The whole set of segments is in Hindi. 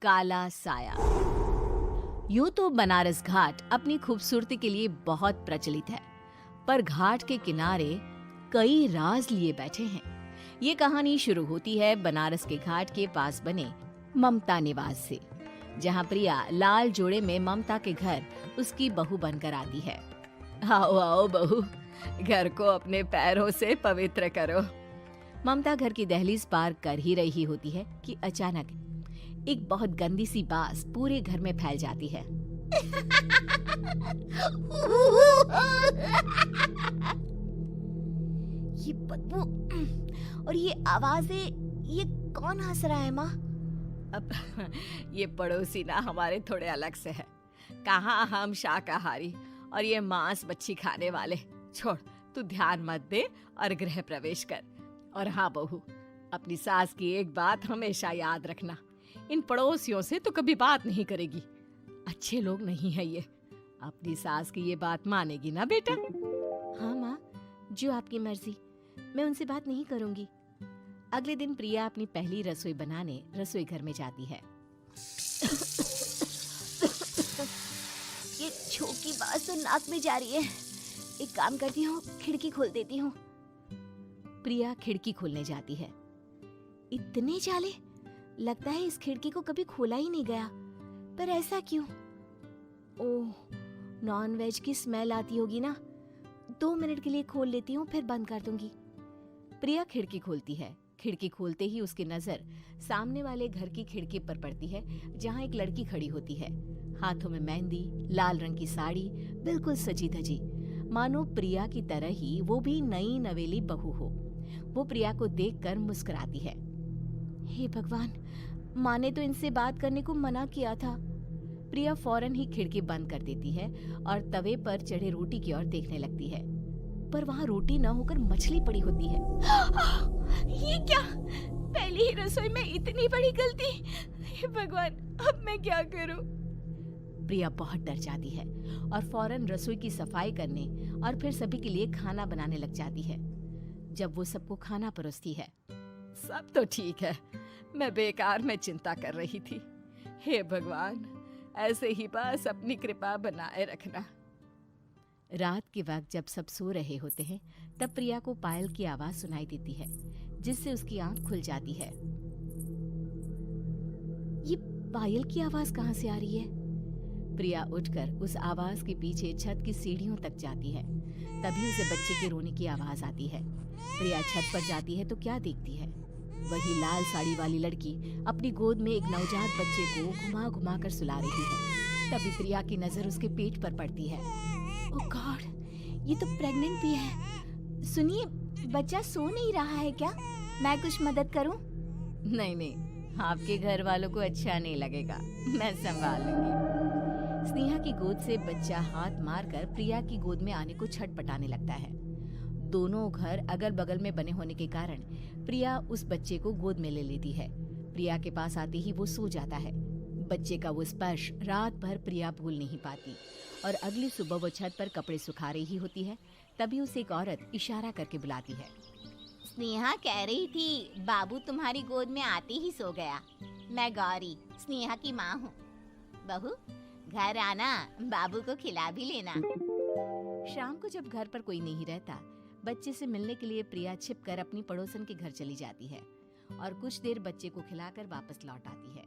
काला साया। यूं तो बनारस घाट अपनी खूबसूरती के लिए बहुत प्रचलित है, पर घाट के किनारे कई राज लिए बैठे हैं। ये कहानी शुरू होती है बनारस के घाट के पास बने ममता निवास से, जहां प्रिया लाल जोड़े में ममता के घर उसकी बहू बनकर आती है। आओ आओ बहू, घर को अपने पैरों से पवित्र करो। ममता घर की दहलीज पार कर ही रही होती है कि अचानक एक बहुत गंदी सी बास पूरे घर में फैल जाती है। ये बदबू और ये आवाजें, ये कौन हंस रहा है माँ? अब ये पड़ोसी ना हमारे थोड़े अलग से है। कहाँ हम शाकाहारी और ये मांस मच्छी खाने वाले। छोड़, तू ध्यान मत दे और गृह प्रवेश कर। और हाँ बहू, अपनी सास की एक बात हमेशा याद रखना, इन पड़ोसियों से तो कभी बात नहीं करेगी। अच्छे लोग नहीं है ये। अपनी सास की ये बात मानेगी ना बेटा? हाँ माँ, जो आपकी मर्जी, मैं उनसे बात नहीं करूंगी। अगले दिन प्रिया अपनी पहली रसोई बनाने रसोई घर में जाती है। ये छोकी बात तो नाक में जा रही है। एक काम करती हूँ, खिड़की खोल देती हूँ। प्रिया खिड़की खोलने जाती है। इतने जाले, लगता है इस खिड़की को कभी खोला ही नहीं गया। पर ऐसा क्यों? ओह, नॉन वेज की स्मेल आती होगी ना। 2 मिनट के लिए खोल लेती हूँ, फिर बंद कर दूंगी। प्रिया खिड़की खोलती है। खिड़की खोलते ही उसकी नजर सामने वाले घर की खिड़की पर पड़ती है, जहाँ एक लड़की खड़ी होती है। हाथों में मेहंदी, लाल रंग की साड़ी, बिल्कुल सजी धजी, मानो प्रिया की तरह ही वो भी नई नवेली बहू हो। वो प्रिया को देखकर मुस्कुराती है। हे भगवान, माँ ने तो इनसे बात करने को मना किया था। प्रिया फौरन ही खिड़की बंद कर देती है और तवे पर चढ़े रोटी की ओर देखने लगती है, पर वहाँ रोटी न होकर मछली पड़ी होती है। ये क्या? पहली ही रसोई में इतनी बड़ी गलती। हे भगवान, अब मैं क्या करूं? प्रिया बहुत डर जाती है और फौरन रसोई की सफाई करने और फिर सभी के लिए खाना बनाने लग जाती है। जब वो सबको खाना परोसती है, सब तो ठीक है, मैं बेकार में चिंता कर रही थी। हे भगवान, ऐसे ही बस अपनी कृपा बनाए रखना। रात के वक्त जब सब सो रहे होते हैं, तब प्रिया को पायल की आवाज सुनाई देती है, जिससे उसकी आंख खुल जाती है। ये पायल की आवाज कहाँ से आ रही है? प्रिया उठकर उस आवाज के पीछे छत की सीढ़ियों तक जाती है। तभी उसे बच्चे के रोने की आवाज आती है। प्रिया छत पर जाती है तो क्या देखती है? वही लाल साड़ी वाली लड़की अपनी गोद में एक नवजात बच्चे को घुमा घुमा कर सुला रही है। तभी प्रिया की नजर उसके पेट पर पड़ती है। ओह गॉड, ये तो प्रेग्नेंट भी है। सुनिए, बच्चा सो नहीं रहा है क्या? मैं कुछ मदद करूं? नहीं नहीं, आपके घर वालों को अच्छा नहीं लगेगा, मैं संभाल लूंगी। स्नेहा की गोद से बच्चा हाथ मारकर प्रिया की गोद में आने को छटपटाने लगता है। दोनों घर अगल बगल में बने होने के कारण प्रिया उस बच्चे को गोद में ले लेती है। प्रिया के पास आते ही वो सो जाता है। बच्चे का वो स्पर्श रात भर प्रिया भूल नहीं पाती और अगली सुबह वो छत पर कपड़े सुखा रही होती है। तभी उसे एक औरत इशारा करके बुलाती है। स्नेहा कह रही थी बाबू तुम्हारी गोद में आते ही सो गया। मैं गौरी, स्नेहा की माँ हूँ। बहू, घर आना, बाबू को खिला भी लेना। शाम को जब घर पर कोई नहीं रहता, बच्चे से मिलने के लिए प्रिया छिपकर अपनी पड़ोसन के घर चली जाती है और कुछ देर बच्चे को खिलाकर वापस लौट आती है।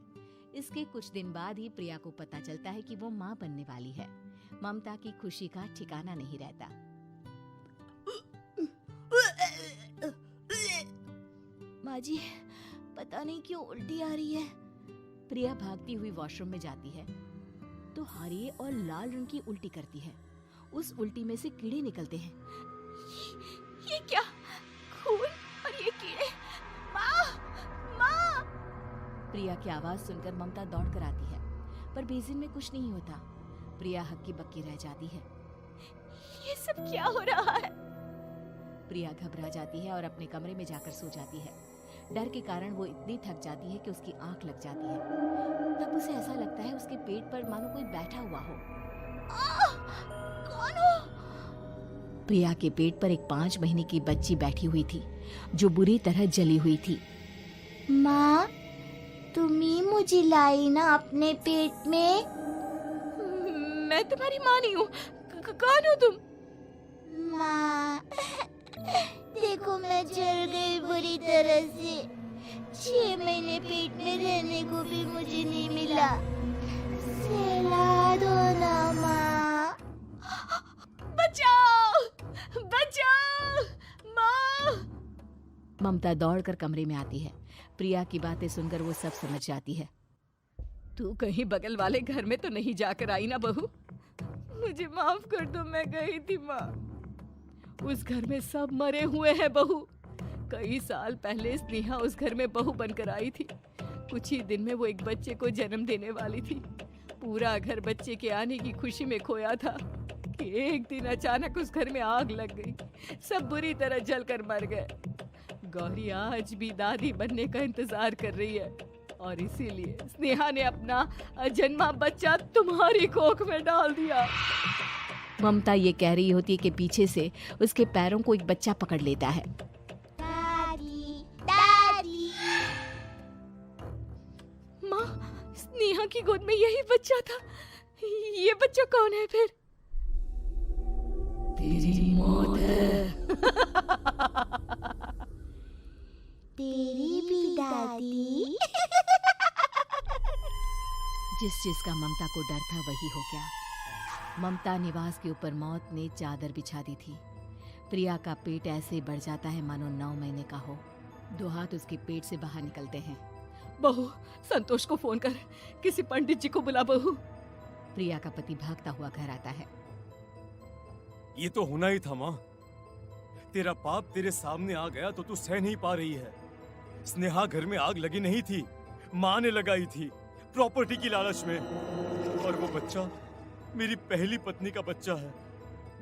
इसके कुछ दिन बाद ही प्रिया को पता चलता है कि वो माँ बनने वाली है। ममता की खुशी का ठिकाना नहीं रहता। माँ जी, पता नहीं क्यों उल्टी आ रही है। प्रिया भागती हुई वॉशरूम में जाती है तो हरे और लाल रंग की उल्टी करती है। उस उल्टी में से कीड़े निकलते हैं। ये क्या? खून और ये कीड़े! माँ! माँ! प्रिया की आवाज सुनकर ममता दौड़ कर आती है, पर बेसिन में कुछ नहीं होता। प्रिया हक्की बक्की रह जाती है। ये सब क्या हो रहा है? प्रिया घबरा जाती है और अपने कमरे में जाकर सो जाती है। डर के कारण वो इतनी थक जाती है कि उसकी आंख लग जाती है। तब उसे ऐसा लगता है उसके पेट पर मानो कोई बैठा हुआ हो। कौन हो? प्रिया के पेट पर एक 5 महीने की बच्ची बैठी हुई थी, जो बुरी तरह जली हुई थी। माँ, तुम ही मुझे लाई ना अपने पेट में। मैं तुम्हारी माँ नहीं हूँ। कौन हो तुम? माँ, देखो मैं जल गई बुरी तरह से। 6 महीने पेट में रहने को भी मुझे नहीं मिला। सहला दो ना माँ। बचाओ, बचाओ, माँ! ममता दौड़कर कमरे में आती है। प्रिया की बातें सुनकर वो सब समझ जाती है। तू कहीं बगल वाले घर में तो नहीं जाकर आई ना बहू? मुझे माफ कर दो, मैं गई थी माँ। उस घर में सब मरे हुए हैं बहू। कई साल पहले स्नेहा उस घर में बहू बनकर आई थी। कुछ ही दिन में वो एक बच्चे को जन्म देने वाली थी। पूरा घर बच्चे के आने की खुशी में खोया था कि एक दिन अचानक उस घर में आग लग गई। सब बुरी तरह जलकर मर गए। गौरी आज भी दादी बनने का इंतजार कर रही है और इसीलिए स्नेहा ने अपना अजन्मा बच्चा तुम्हारी कोख में डाल दिया। ममता ये कह रही होती है कि पीछे से उसके पैरों को एक बच्चा पकड़ लेता है। दादी, दादी। माँ, स्नेहा की गोद में यही बच्चा था। ये बच्चा कौन है फिर? तेरी मौत है। तेरी भी दादी। जिस चीज का ममता को डर था वही हो गया। ममता निवास के ऊपर मौत ने चादर बिछा दी थी। प्रिया का पेट ऐसे बढ़ जाता है मानो 9 महीने का हो। 2 हाथ उसके पेट से बाहर निकलते हैं। बहू, संतोष को फोन कर, किसी पंडित जी को बुला बहू। प्रिया का पति भागता हुआ घर आता है। ये तो होना ही था माँ। तेरा पाप तेरे सामने आ गया तो तू सह नहीं पा रही है। स्नेहा घर में आग लगी नहीं थी, माँ ने लगाई थी, प्रॉपर्टी की लालच में। और वो बच्चा मेरी पहली पत्नी का बच्चा है,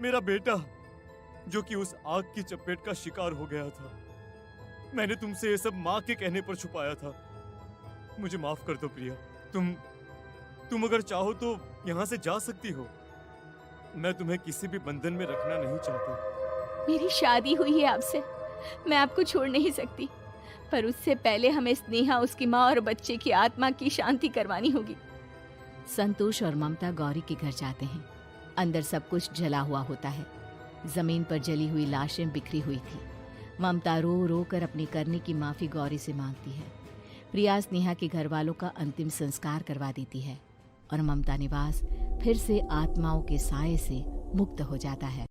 मेरा बेटा, जो कि उस आग की चपेट का शिकार हो गया था। मैंने तुमसे ये सब माँ के कहने पर छुपाया था। मुझे माफ कर दो प्रिया। तुम अगर चाहो तो यहाँ से जा सकती हो। मैं तुम्हें किसी भी बंधन में रखना नहीं चाहता। मेरी शादी हुई है आपसे, मैं आपको छोड़ नहीं सकती, पर उससे पहले हमें स्नेहा, उसकी माँ और बच्चे की आत्मा की शांति करवानी होगी। संतोष और ममता गौरी के घर जाते हैं। अंदर सब कुछ जला हुआ होता है। जमीन पर जली हुई लाशें बिखरी हुई थी। ममता रो रो कर अपनी करने की माफी गौरी से मांगती है। प्रिया स्नेहा के घर वालों का अंतिम संस्कार करवा देती है और ममता निवास फिर से आत्माओं के साए से मुक्त हो जाता है।